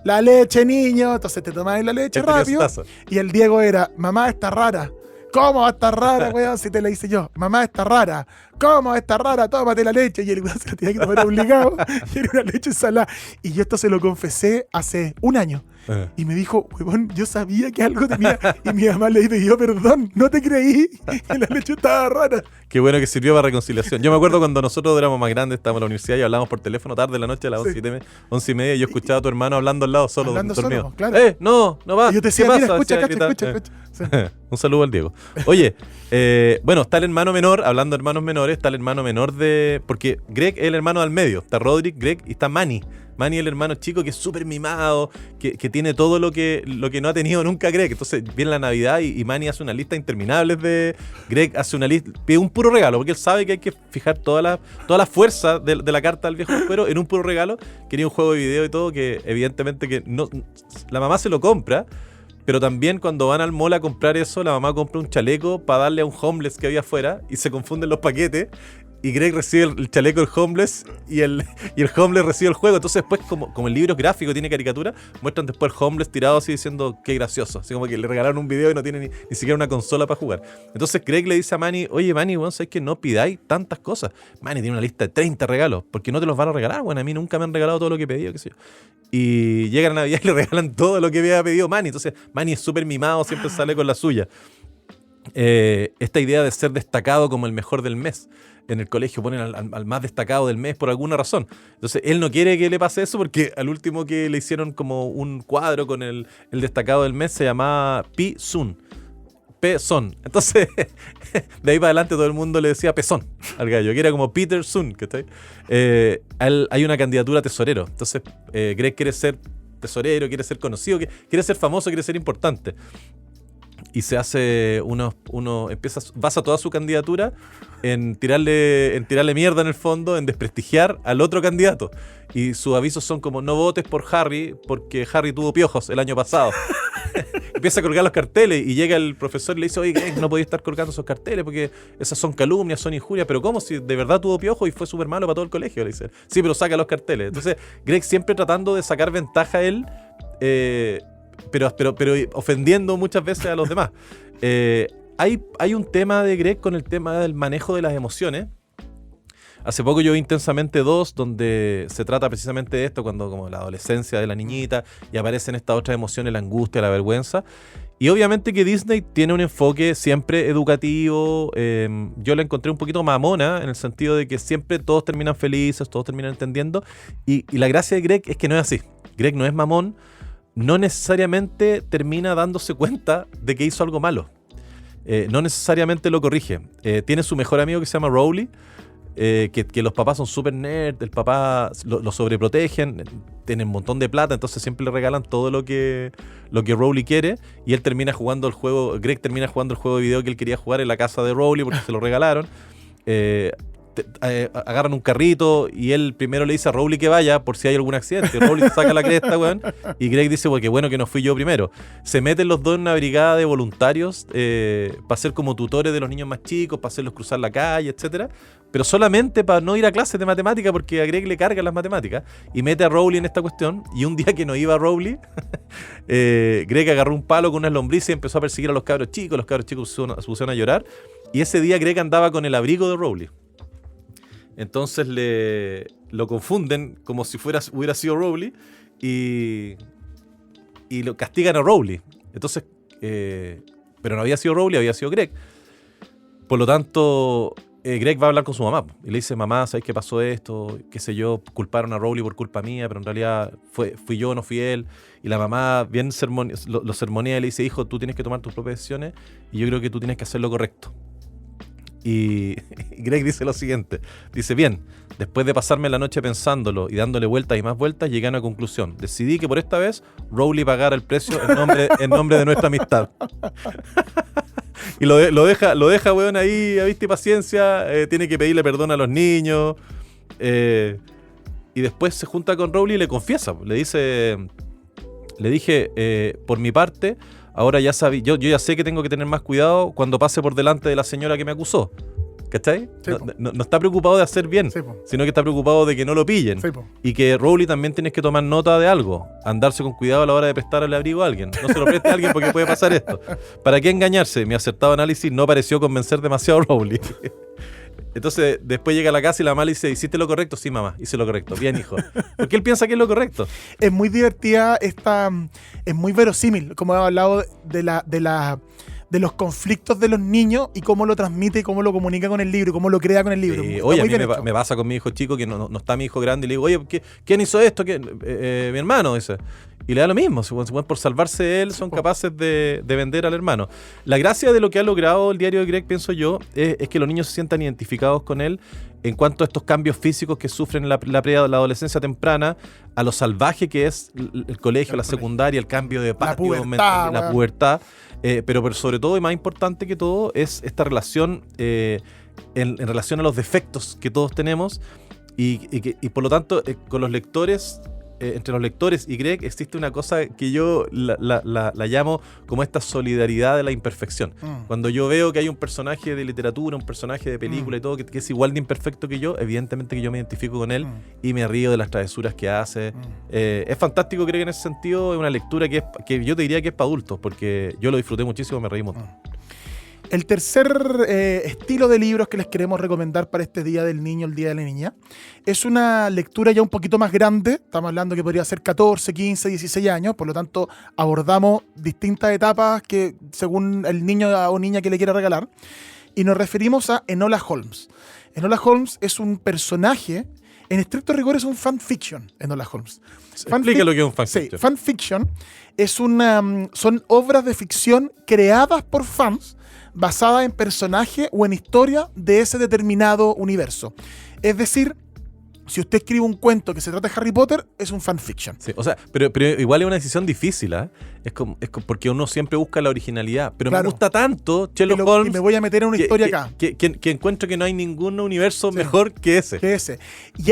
la leche, niño, entonces te tomabas la leche rápido. Y el Diego era, mamá, está rara. ¿Cómo va a estar rara, weón? Si te la hice yo. Mamá, está rara. ¿Cómo está rara? Tómate la leche. Y el weón se la tenía que tomar obligado. Y era una leche salada. Y yo esto se lo confesé hace 1 año. Y me dijo, weón, yo sabía que algo tenía. Y mi mamá le pidió perdón. No te creí. Y la leche estaba rara. Qué bueno que sirvió para reconciliación. Yo me acuerdo cuando nosotros éramos más grandes, estábamos en la universidad y hablábamos por teléfono tarde de la noche a las 11:30. Y yo escuchaba a tu hermano hablando al lado solo. Hablando dormido. solo, claro. No va. Y yo te decía, mira, escucha. Sí. Un saludo al Diego. Oye, bueno, está el hermano menor, hablando de hermanos menores, está el hermano menor porque Greg es el hermano del medio. Está Roderick, Greg y está Manny. Manny es el hermano chico que es súper mimado, que tiene todo lo que no ha tenido nunca Greg. Entonces viene la Navidad y Manny hace una lista interminable de... Greg hace una lista, pide un puro regalo, porque él sabe que hay que fijar toda la fuerza de la carta del viejo escuero en un puro regalo. Quería un juego de video y todo que evidentemente que no, la mamá se lo compra, Pero también cuando van al mall a comprar eso, la mamá compra un chaleco para darle a un homeless que había afuera y se confunden los paquetes. Y Greg recibe el chaleco del homeless y el homeless recibe el juego. Entonces después, como el libro es gráfico, tiene caricatura, muestran después el homeless tirado así diciendo qué gracioso. Así como que le regalaron un video y no tiene ni siquiera una consola para jugar. Entonces Greg le dice a Manny, oye Manny, bueno, sabes que no pidáis tantas cosas. Manny tiene una lista de 30 regalos, porque no te los van a regalar. Bueno, a mí nunca me han regalado todo lo que he pedido, qué sé yo. Y llega la Navidad y le regalan todo lo que había pedido Manny. Entonces Manny es súper mimado, siempre sale con la suya. Esta idea de ser destacado como el mejor del mes. En el colegio ponen al más destacado del mes por alguna razón. Entonces él no quiere que le pase eso porque al último que le hicieron como un cuadro con el destacado del mes se llamaba P-Sun. P-Son. Entonces de ahí para adelante todo el mundo le decía Pezón al gallo, que era como Peter Sun. Hay una candidatura a tesorero. Entonces Greg quiere ser tesorero, quiere ser conocido, quiere ser famoso, quiere ser importante. Y se hace basa toda su candidatura en tirarle mierda en el fondo, en desprestigiar al otro candidato. Y sus avisos son como, no votes por Harry porque Harry tuvo piojos el año pasado. Empieza a colgar los carteles y llega el profesor y le dice, oye, Greg, no podéis estar colgando esos carteles porque esas son calumnias, son injurias. Pero ¿cómo? Si de verdad tuvo piojos y fue súper malo para todo el colegio, le dice. Sí, pero saca los carteles. Entonces Greg siempre tratando de sacar ventaja a él, pero ofendiendo muchas veces a los demás. Hay un tema de Greg con el tema del manejo de las emociones. Hace poco yo vi Intensamente 2, donde se trata precisamente de esto, cuando como la adolescencia de la niñita y aparecen estas otras emociones, la angustia, la vergüenza. Y obviamente que Disney tiene un enfoque siempre educativo. Yo la encontré un poquito mamona, en el sentido de que siempre todos terminan felices, todos terminan entendiendo. Y la gracia de Greg es que no es así. Greg no es mamón. No necesariamente termina dándose cuenta de que hizo algo malo. No necesariamente lo corrige. Tiene su mejor amigo que se llama Rowley, que los papás son súper nerds, el papá lo sobreprotegen, tienen un montón de plata, entonces siempre le regalan todo lo que Rowley quiere, y él termina jugando el juego, Greg termina jugando el juego de video que él quería jugar en la casa de Rowley porque se lo regalaron. Agarran un carrito y él primero le dice a Rowley que vaya por si hay algún accidente. Rowley saca la cresta, weón, y Greg dice, pues qué bueno que no fui yo primero. Se meten los dos en una brigada de voluntarios para ser como tutores de los niños más chicos, para hacerlos cruzar la calle, etcétera, pero solamente para no ir a clases de matemática porque a Greg le cargan las matemáticas, y mete a Rowley en esta cuestión. Y un día que no iba Rowley, Greg agarró un palo con unas lombrices y empezó a perseguir a los cabros chicos. Los cabros chicos se pusieron a llorar, y ese día Greg andaba con el abrigo de Rowley. Entonces lo confunden como si hubiera sido Rowley y lo castigan a Rowley. Entonces, pero no había sido Rowley, había sido Greg. Por lo tanto, Greg va a hablar con su mamá y le dice, mamá, ¿sabes qué pasó esto? Qué sé yo, culparon a Rowley por culpa mía, pero en realidad fui yo, no fui él. Y la mamá bien lo sermonea y le dice, hijo, tú tienes que tomar tus propias decisiones y yo creo que tú tienes que hacer lo correcto. Y Greg dice lo siguiente, dice, bien, después de pasarme la noche pensándolo y dándole vueltas y más vueltas, llegué a una conclusión. Decidí que por esta vez Rowley pagara el precio en nombre de nuestra amistad. Y lo deja weón ahí a vista y paciencia. Tiene que pedirle perdón a los niños, y después se junta con Rowley y le confiesa. Le dije, por mi parte, ahora ya sabí, yo ya sé que tengo que tener más cuidado cuando pase por delante de la señora que me acusó. ¿Cachai? Sí, no está preocupado de hacer bien, sí, sino que está preocupado de que no lo pillen. Sí, y que Rowley también tienes que tomar nota de algo. Andarse con cuidado a la hora de prestar el abrigo a alguien. No se lo preste a alguien porque puede pasar esto. ¿Para qué engañarse? Mi acertado análisis no pareció convencer demasiado a Rowley. Entonces, después llega a la casa y la mamá le dice, ¿hiciste lo correcto? Sí, mamá, hice lo correcto. Bien, hijo. Porque él piensa que es lo correcto. Es muy divertida es muy verosímil, como he hablado de los conflictos de los niños y cómo lo transmite y cómo lo comunica con el libro y cómo lo crea con el libro. Oye, a mí me pasa con mi hijo chico que no está mi hijo grande y le digo, oye, ¿quién hizo esto? Mi hermano, dice. Y le da lo mismo, por salvarse de él son capaces de vender al hermano. La gracia de lo que ha logrado el diario de Greg, pienso yo, es que los niños se sientan identificados con él en cuanto a estos cambios físicos que sufren en la adolescencia temprana, a lo salvaje que es el colegio, la secundaria, el cambio de patio, la pubertad. Pero sobre todo, y más importante que todo, es esta relación en relación a los defectos que todos tenemos y por lo tanto con los lectores entre los lectores y Greg existe una cosa que yo la llamo como esta solidaridad de la imperfección. Cuando yo veo que hay un personaje de literatura, un personaje de película y todo que es igual de imperfecto que yo, evidentemente que yo me identifico con él y me río de las travesuras que hace. Es fantástico, creo que en ese sentido es una lectura que yo te diría que es para adultos, porque yo lo disfruté muchísimo, me reí un montón. El tercer estilo de libros que les queremos recomendar para este Día del Niño, el Día de la Niña, es una lectura ya un poquito más grande. Estamos hablando que podría ser 14, 15, 16 años, por lo tanto abordamos distintas etapas que según el niño o niña que le quiera regalar. Y nos referimos a Enola Holmes. Enola Holmes es un personaje, en estricto rigor es un fanfiction, Enola Holmes. Explica lo que es un fanfiction. Sí, fanfiction son obras de ficción creadas por fans basada en personaje o en historia de ese determinado universo. Es decir, si usted escribe un cuento que se trata de Harry Potter, es un fanfiction. Sí, o sea, pero igual es una decisión difícil, ¿eh? Es porque uno siempre busca la originalidad. Pero claro, me gusta tanto Sherlock Holmes. Y me voy a meter en una historia acá. Que encuentro que no hay ningún universo mejor que ese.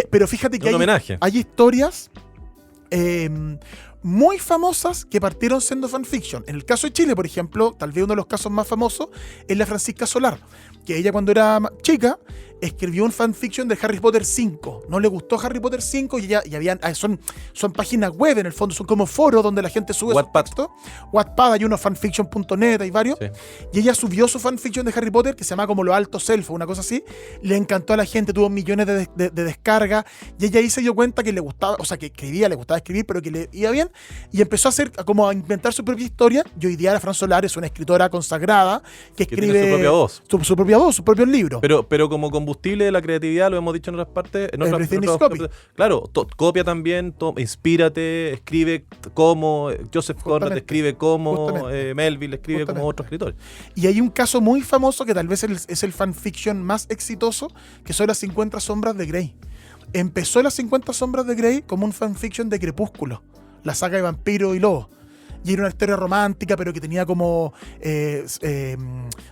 Pero fíjate que hay historias muy famosas que partieron siendo fanfiction. En el caso de Chile, por ejemplo, tal vez uno de los casos más famosos es la Francisca Solar, que ella cuando era chica escribió un fanfiction de Harry Potter 5. No le gustó Harry Potter 5 y son páginas web en el fondo, son como foros donde la gente sube Wattpad. su texto. Wattpad, hay uno fanfiction.net, hay varios. Sí. Y ella subió su fanfiction de Harry Potter que se llama como Los Altos Elfos, una cosa así. Le encantó a la gente, tuvo millones de descargas y ella ahí se dio cuenta que le gustaba, o sea, que le gustaba escribir, pero que le iba bien y empezó a hacer, como a inventar su propia historia. Y hoy día la Fran Solar es una escritora consagrada que escribe tiene su propia voz. Su propia voz, sus propios libros. Pero como combustible de la creatividad, lo hemos dicho en otras partes. Claro, copia también, inspírate, escribe como Joseph Conrad, escribe como Melville, escribe como otros escritores. Y hay un caso muy famoso que tal vez es el fanfiction más exitoso, que son las 50 sombras de Grey. Empezó las 50 sombras de Grey como un fanfiction de Crepúsculo, la saga de vampiros y lobos. Y era una historia romántica, pero que tenía como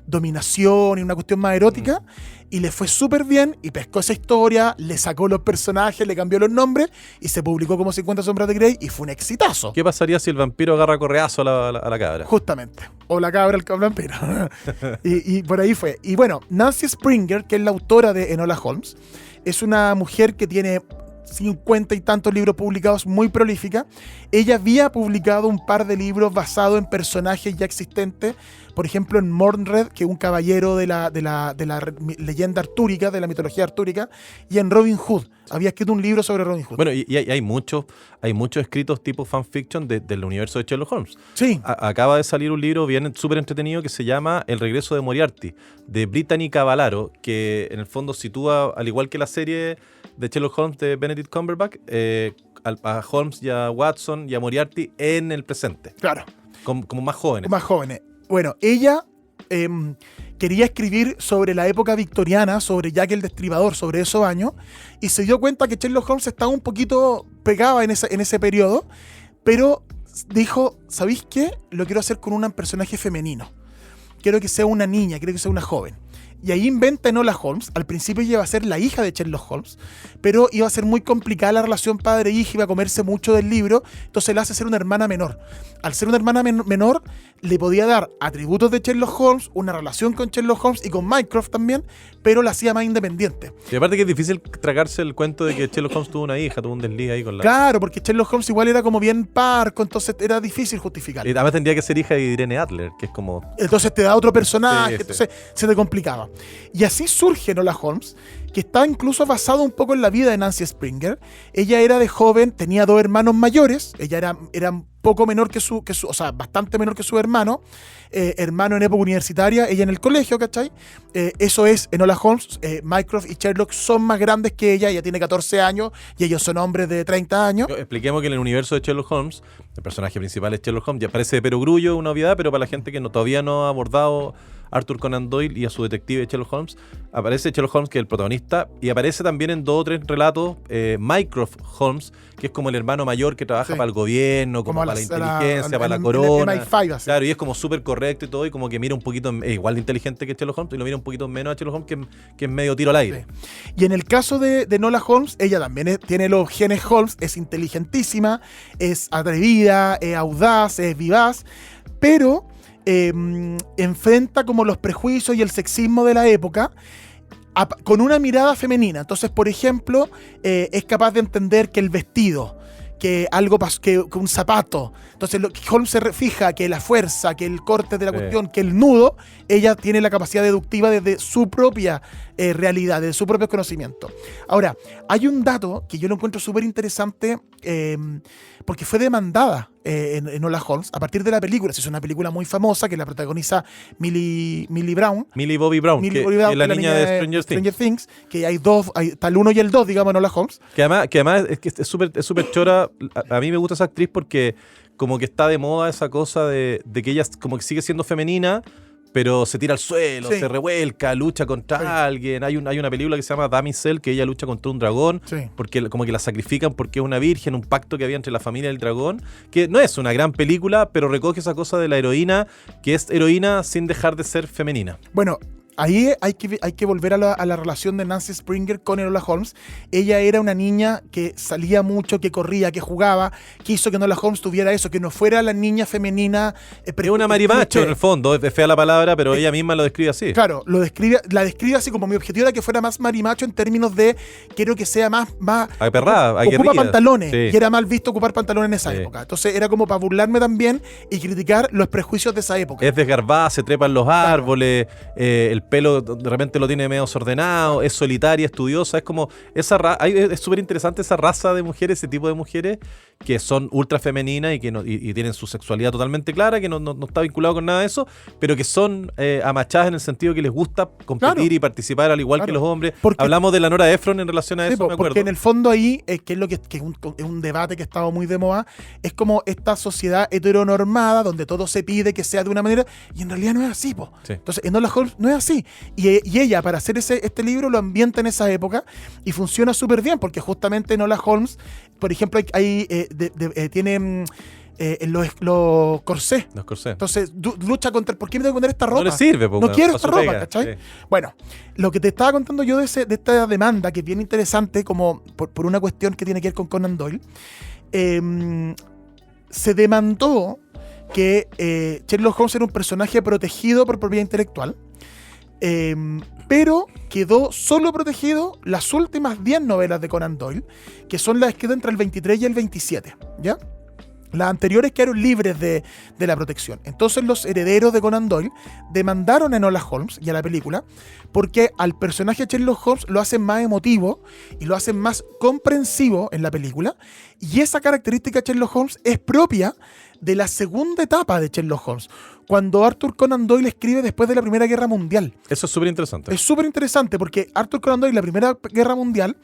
dominación y una cuestión más erótica. Y le fue súper bien y pescó esa historia, le sacó los personajes, le cambió los nombres y se publicó como 50 sombras de Grey y fue un exitazo. ¿Qué pasaría si el vampiro agarra correazo a la cabra? Justamente. O la cabra al vampiro. y por ahí fue. Y bueno, Nancy Springer, que es la autora de Enola Holmes, es una mujer que tiene 50 y tantos libros publicados, muy prolífica. Ella había publicado un par de libros basados en personajes ya existentes, por ejemplo en Mordred, que es un caballero de la leyenda artúrica, de la mitología artúrica, y en Robin Hood. Había escrito un libro sobre Robin Hood. Bueno, y hay muchos escritos tipo fanfiction del universo de Sherlock Holmes. Sí. Acaba de salir un libro bien súper entretenido que se llama El regreso de Moriarty, de Brittany Cavallaro, que en el fondo sitúa, al igual que la serie de Sherlock Holmes de Benedict Cumberbatch, a Holmes y a Watson y a Moriarty en el presente. Claro. Como más jóvenes. Más jóvenes. Bueno, ella quería escribir sobre la época victoriana, sobre Jack el Destripador, sobre esos años, y se dio cuenta que Sherlock Holmes estaba un poquito pegado en ese periodo, pero dijo, ¿sabéis qué? Lo quiero hacer con un personaje femenino. Quiero que sea una niña, quiero que sea una joven. Y ahí inventa Enola Holmes. Al principio ella iba a ser la hija de Sherlock Holmes, pero iba a ser muy complicada la relación padre-hija, iba a comerse mucho del libro, entonces le hace ser una hermana menor. Al ser una hermana menor, le podía dar atributos de Sherlock Holmes, una relación con Sherlock Holmes y con Mycroft también, pero la hacía más independiente. Y aparte que es difícil tragarse el cuento de que Sherlock Holmes tuvo una hija, tuvo un desliz ahí con la... Claro, porque Sherlock Holmes igual era como bien parco, entonces era difícil justificarlo. Y además tendría que ser hija de Irene Adler, que es como... Entonces te da otro personaje, Sí. entonces se te complicaba. Y así surge Enola Holmes, que está incluso basado un poco en la vida de Nancy Springer. Ella era de joven, tenía 2 hermanos mayores, ella era un poco menor que su, o sea, bastante menor que su hermano, hermano en época universitaria, ella en el colegio, ¿cachai? Eso es Enola Holmes. Mycroft y Sherlock son más grandes que ella tiene 14 años y ellos son hombres de 30 años. Expliquemos que en el universo de Sherlock Holmes, el personaje principal es Sherlock Holmes, ya parece de perogrullo, una obviedad, pero para la gente que todavía no ha abordado Arthur Conan Doyle y a su detective Sherlock Holmes, aparece Sherlock Holmes, que es el protagonista, y aparece también en 2 o 3 relatos Mycroft Holmes, que es como el hermano mayor que trabaja para el gobierno, como para la inteligencia, para la corona. MI5, así. Claro, y es como súper correcto y todo, y como que mira un poquito, es igual de inteligente que Sherlock Holmes, y lo mira un poquito menos a Sherlock Holmes, que es medio tiro al aire. Sí. Y en el caso de Enola Holmes, ella también tiene los genes Holmes, es inteligentísima, es atrevida, es audaz, es vivaz, pero enfrenta como los prejuicios y el sexismo de la época con una mirada femenina. Entonces, por ejemplo, es capaz de entender que el vestido, que algo que un zapato. Entonces Holmes se fija que la fuerza, que el corte de la cuestión, que el nudo, ella tiene la capacidad deductiva desde su propia realidad, desde su propio conocimiento. Ahora, hay un dato que yo lo encuentro súper interesante porque fue demandada en Enola Holmes a partir de la película. Es una película muy famosa que la protagoniza Millie Brown. Millie Bobby Brown, que es la niña de Stranger Things. Que hay dos, está el 1 y el 2, digamos, Enola Holmes. Que además es súper chora. A mí me gusta esa actriz porque como que está de moda esa cosa de que ella como que sigue siendo femenina, pero se tira al suelo, Sí. se revuelca, lucha contra alguien. Hay una película que se llama Damsel, que ella lucha contra un dragón, Sí. porque como que la sacrifican porque es una virgen, un pacto que había entre la familia y el dragón, que no es una gran película, pero recoge esa cosa de la heroína, que es heroína sin dejar de ser femenina. Bueno, ahí hay que volver a la relación de Nancy Springer con Enola Holmes. Ella era una niña que salía mucho, que corría, que jugaba, que hizo que Enola Holmes tuviera eso, que no fuera la niña femenina. Es una marimacho en el fondo, es fea la palabra, pero ella misma lo describe así. Claro, la describe así como mi objetivo era que fuera más marimacho en términos de quiero que sea más Aperrada, ocupa aguerrida. pantalones, Sí. y era mal visto ocupar pantalones en esa Sí. época. Entonces era como para burlarme también y criticar los prejuicios de esa época. Es desgarbada, se trepa en los árboles, el pelo de repente lo tiene medio desordenado, es solitaria, estudiosa, es como es súper interesante esa raza de mujeres, ese tipo de mujeres que son ultra femeninas y que y tienen su sexualidad totalmente clara, que no está vinculado con nada de eso, pero que son amachadas en el sentido que les gusta competir Claro. y participar al igual Claro. que los hombres. Porque- Hablamos de la Nora Ephron en relación a Sí, eso, me acuerdo. porque en el fondo ahí, que es lo que es un debate que ha estado muy de moda, es como esta sociedad heteronormada donde todo se pide que sea de una manera y en realidad no es así, po. Sí. Entonces Enola Holmes no es así. Y ella, para hacer este libro, lo ambienta en esa época y funciona súper bien porque justamente Enola Holmes, por ejemplo, tiene los corsés. Los corsés. Entonces lucha contra ¿por qué me tengo que poner esta ropa? No le sirve, po, No weón, quiero pa' esta su ropa, pega, ¿cachai? sí. Bueno, lo que te estaba contando yo de esta demanda, que es bien interesante, como por una cuestión que tiene que ver con Conan Doyle, se demandó que Sherlock Holmes era un personaje protegido por propiedad intelectual, pero quedó solo protegido las últimas 10 novelas de Conan Doyle, que son las escritas entre el 23 y el 27, ¿ya? Las anteriores quedaron libres de la protección. Entonces los herederos de Conan Doyle demandaron a Enola Holmes y a la película porque al personaje de Sherlock Holmes lo hacen más emotivo y lo hacen más comprensivo en la película. Y esa característica de Sherlock Holmes es propia de la segunda etapa de Sherlock Holmes, cuando Arthur Conan Doyle escribe después de la Primera Guerra Mundial. Eso es súper interesante. Es súper interesante porque Arthur Conan Doyle en la Primera Guerra Mundial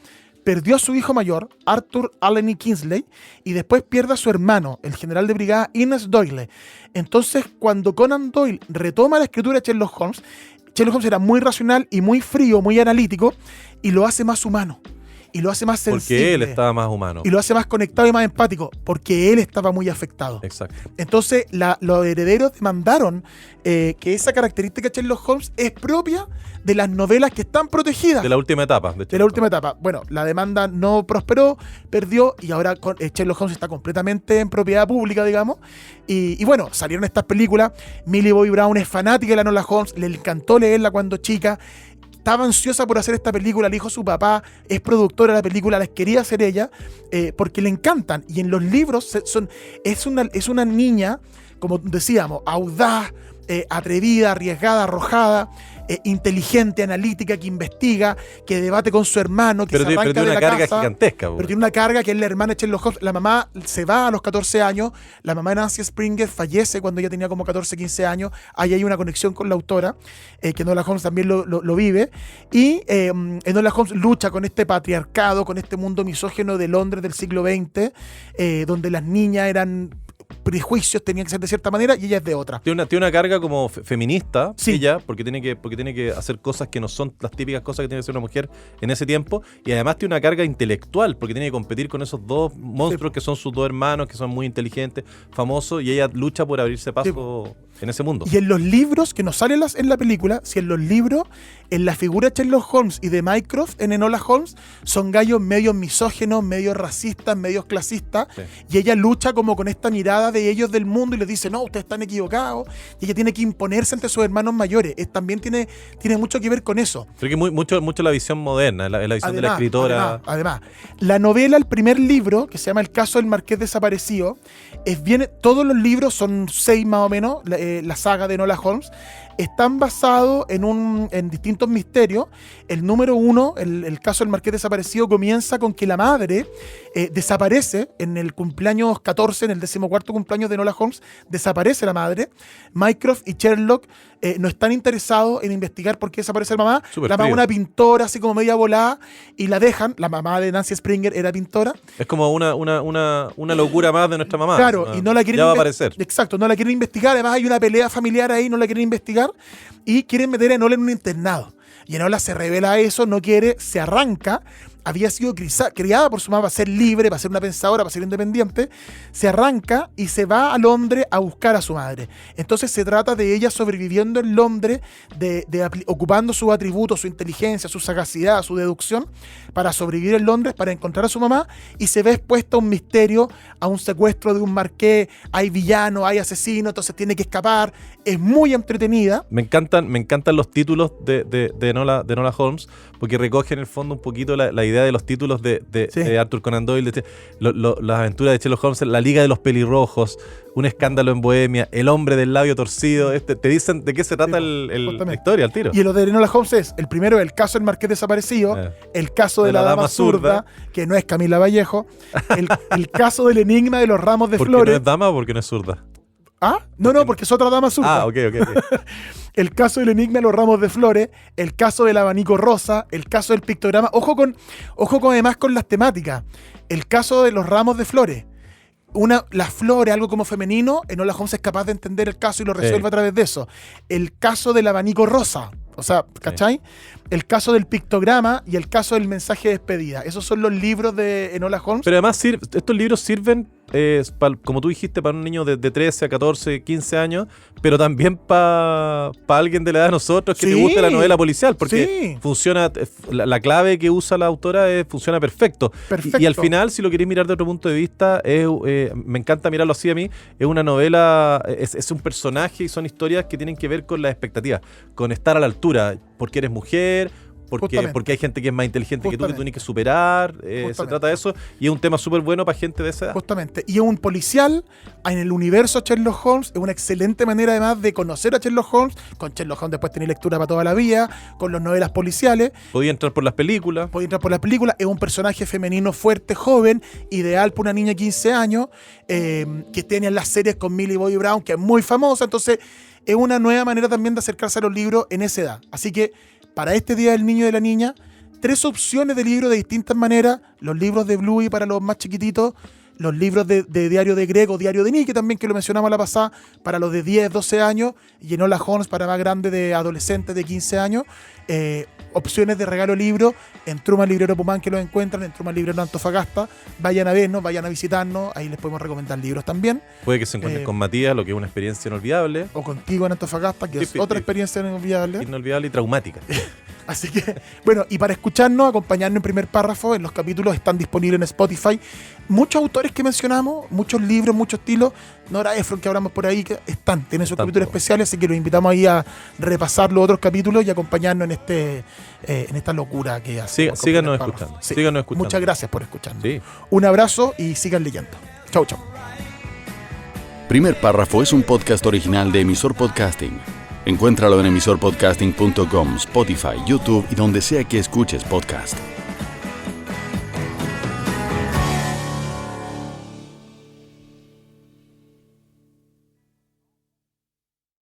perdió a su hijo mayor, Arthur Allen E. Kingsley, y después pierde a su hermano, el general de brigada Innes Doyle. Entonces, cuando Conan Doyle retoma la escritura de Sherlock Holmes era muy racional y muy frío, muy analítico, y lo hace más humano. Y lo hace más sensible. Porque él estaba más humano. Y lo hace más conectado y más empático, porque él estaba muy afectado. Exacto. Entonces, los herederos demandaron que esa característica de Sherlock Holmes es propia de las novelas que están protegidas. De la última etapa. De la última etapa. Bueno, la demanda no prosperó, perdió, y ahora Sherlock Holmes está completamente en propiedad pública, digamos. Y bueno, salieron estas películas. Millie Bobby Brown es fanática de la Enola Holmes, le encantó leerla cuando chica. Estaba ansiosa por hacer esta película, le dijo a su papá, es productora de la película, las quería hacer ella, porque le encantan. Y en los libros es una niña, como decíamos, audaz, atrevida, arriesgada, arrojada, inteligente, analítica, que investiga, que debate con su hermano, que Pero se arranca tiene de una la carga casa. gigantesca. Pero tiene una carga que es la hermana de Sherlock Holmes. La mamá se va a los 14 años. La mamá de Nancy Springer fallece cuando ella tenía como 14, 15 años. Ahí hay una conexión con la autora, que Enola Holmes también lo vive. Y Enola Holmes lucha con este patriarcado, con este mundo misógino de Londres del siglo XX, donde las niñas eran prejuicios tenían que ser de cierta manera y ella es de otra. Tiene una carga como feminista, Sí. ella, porque tiene que hacer cosas que no son las típicas cosas que tiene que hacer una mujer en ese tiempo, y además tiene una carga intelectual, porque tiene que competir con esos dos monstruos que son sus dos hermanos, que son muy inteligentes, famosos, y ella lucha por abrirse paso en ese mundo. Y en los libros, que no salen en la película, si en los libros, en la figura de Sherlock Holmes y de Mycroft en Enola Holmes, son gallos medio misógenos, medio racistas, medio clasistas, Sí. y ella lucha como con esta mirada de ellos del mundo y les dice, no, ustedes están equivocados, y ella tiene que imponerse ante sus hermanos mayores. También tiene mucho que ver con eso. Creo que mucho la visión moderna, la visión de la escritora. Además, la novela, el primer libro, que se llama El caso del Marqués desaparecido, todos los libros, son 6 más o menos, la saga de Enola Holmes, están basados en distintos misterios. El número 1, el caso del Marqués desaparecido, comienza con que la madre desaparece en el cumpleaños 14, en el 14º cumpleaños de Enola Holmes, desaparece la madre. Mycroft y Sherlock no están interesados en investigar por qué desaparece la mamá. Súper La mamá es frío. una pintora, así como media volada, y la dejan. La mamá de Nancy Springer era pintora. Es como una locura más de nuestra mamá. Claro, y no la quieren ya va a aparecer. Exacto, no la quieren investigar. Además hay una pelea familiar ahí, no la quieren investigar. Y quieren meter a Enola en un internado. Y Enola se revela eso, no quiere, se arranca. Había sido criada por su mamá para ser libre, para ser una pensadora, para ser independiente. Se arranca y se va a Londres a buscar a su madre. Entonces se trata de ella sobreviviendo en Londres, ocupando sus atributos, su inteligencia, su sagacidad, su deducción, para sobrevivir en Londres, para encontrar a su mamá, y se ve expuesta a un misterio, a un secuestro de un marqués. Hay villano, hay asesino, entonces tiene que escapar. Es muy entretenida. Me encantan los títulos de Enola Holmes, porque recogen en el fondo un poquito la idea de los títulos de Arthur Conan Doyle, las aventuras de Sherlock Holmes, La Liga de los Pelirrojos, Un escándalo en Bohemia, El hombre del labio torcido. Te dicen de qué se trata la historia al tiro. Y lo de Enola Holmes es, el primero es el caso del Marqués desaparecido, el caso de la dama zurda, que no es Camila Vallejo, el caso del enigma de los ramos de ¿Por qué flores. no es dama o porque no es zurda? ¿Ah? No, porque es otra dama zurda. Ah, ok. El caso del enigma de los ramos de flores, el caso del abanico rosa, el caso del pictograma. Ojo además con las temáticas. El caso de los ramos de flores. Las flores, algo como femenino, Enola Holmes es capaz de entender el caso y lo resuelve a través de eso. El caso del abanico rosa, o sea, ¿cachai? El caso del pictograma y el caso del mensaje de despedida. Esos son los libros de Enola Holmes. Pero además estos libros sirven, como tú dijiste, para un niño de 13 a 14, 15 años, pero también para alguien de la edad de nosotros que Sí. te guste la novela policial, porque Sí. funciona, la clave que usa la autora funciona perfecto. Perfecto. Y al final, si lo queréis mirar de otro punto de vista, me encanta mirarlo así a mí, es una novela, es un personaje y son historias que tienen que ver con las expectativas, con estar a la altura, porque eres mujer, porque hay gente que es más inteligente que tú tienes que superar, se trata de eso, y es un tema súper bueno para gente de esa edad. Justamente. Y es un policial en el universo Sherlock Holmes. Es una excelente manera además de conocer a Sherlock Holmes. Con Sherlock Holmes después tenés lectura para toda la vida, con las novelas policiales. Podía entrar por las películas. Puede entrar por la película. Es un personaje femenino fuerte, joven, ideal para una niña de 15 años, que tiene las series con Millie Bobby Brown, que es muy famosa. Entonces, es una nueva manera también de acercarse a los libros en esa edad. Así que, para este Día del Niño y de la Niña, 3 opciones de libros de distintas maneras. Los libros de Bluey para los más chiquititos, los libros de Diario de Greg o Diario de Nick, también, que lo mencionamos la pasada, para los de 10, 12 años, y Enola Holmes para más grandes, de adolescentes de 15 años. Opciones de regalo libro en Truman Librero Pumán, que los encuentran, en Truman Librero Antofagasta. Vayan a vernos, vayan a visitarnos, ahí les podemos recomendar libros también. Puede que se encuentren con Matías, lo que es una experiencia inolvidable. O contigo en Antofagasta, que es otra experiencia inolvidable. Inolvidable y traumática. Así que, bueno, y para escucharnos, acompañarnos en Primer Párrafo, en los capítulos están disponibles en Spotify. Muchos autores que mencionamos, muchos libros, muchos estilos. Nora Ephron, que hablamos por ahí, que tienen sus capítulos especiales, así que los invitamos ahí a repasar los otros capítulos y acompañarnos en esta locura que hacemos. Síganos escuchando. Sí. Síganos escuchando. Muchas gracias por escucharnos. Sí. Un abrazo y sigan leyendo. Chau, chau. Primer Párrafo es un podcast original de Emisor Podcasting. Encuéntralo en emisorpodcasting.com, Spotify, YouTube y donde sea que escuches podcast.